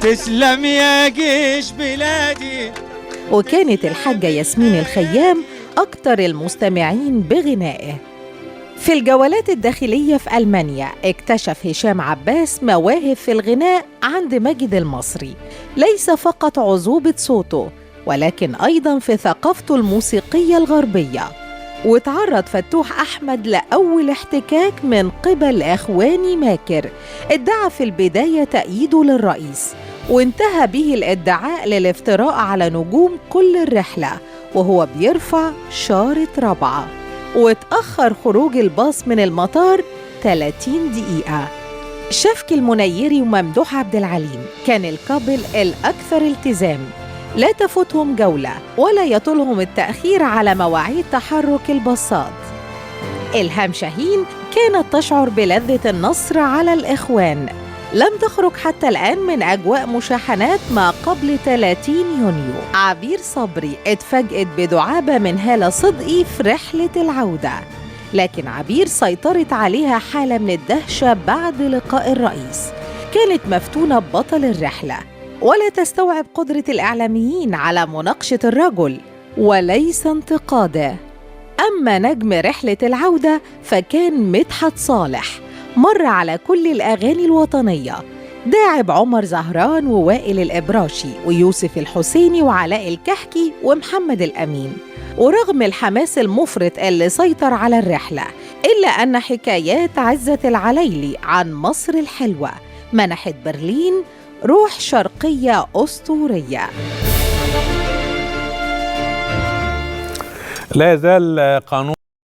تسلم يا جيش بلادي. وكانت الحاجة ياسمين الخيام أكتر المستمعين بغنائه. في الجولات الداخلية في ألمانيا اكتشف هشام عباس مواهب في الغناء عند ماجد المصري، ليس فقط عذوبة صوته ولكن أيضاً في ثقافته الموسيقية الغربية. وتعرض فتوح أحمد لأول احتكاك من قبل أخواني ماكر ادعى في البداية تأييده للرئيس، وانتهى به الادعاء للافتراء على نجوم كل الرحلة وهو بيرفع شارة رابعة. واتأخر خروج الباص من المطار 30 دقيقة. شفكي المنيري وممدوح عبد العليم كان الكابل الأكثر التزام، لا تفوتهم جولة ولا يطولهم التأخير على مواعيد تحرك الباصات. إلهام شاهين كانت تشعر بلذة النصر على الإخوان، لم تخرج حتى الآن من أجواء مشاحنات ما قبل 30 يونيو. عبير صبري اتفاجئت بدعابة من هالة صدقي في رحلة العودة، لكن عبير سيطرت عليها حالة من الدهشة بعد لقاء الرئيس. كانت مفتونة ببطل الرحلة ولا تستوعب قدرة الإعلاميين على مناقشة الرجل وليس انتقاده. أما نجم رحلة العودة فكان مدحت صالح، مر على كل الأغاني الوطنية، داعب عمر زهران ووائل الإبراشي ويوسف الحسيني وعلاء الكحكي ومحمد الأمين. ورغم الحماس المفرط اللي سيطر على الرحلة، إلا أن حكايات عزة العليلي عن مصر الحلوة منحت برلين روح شرقية أسطورية. لا يزال قانون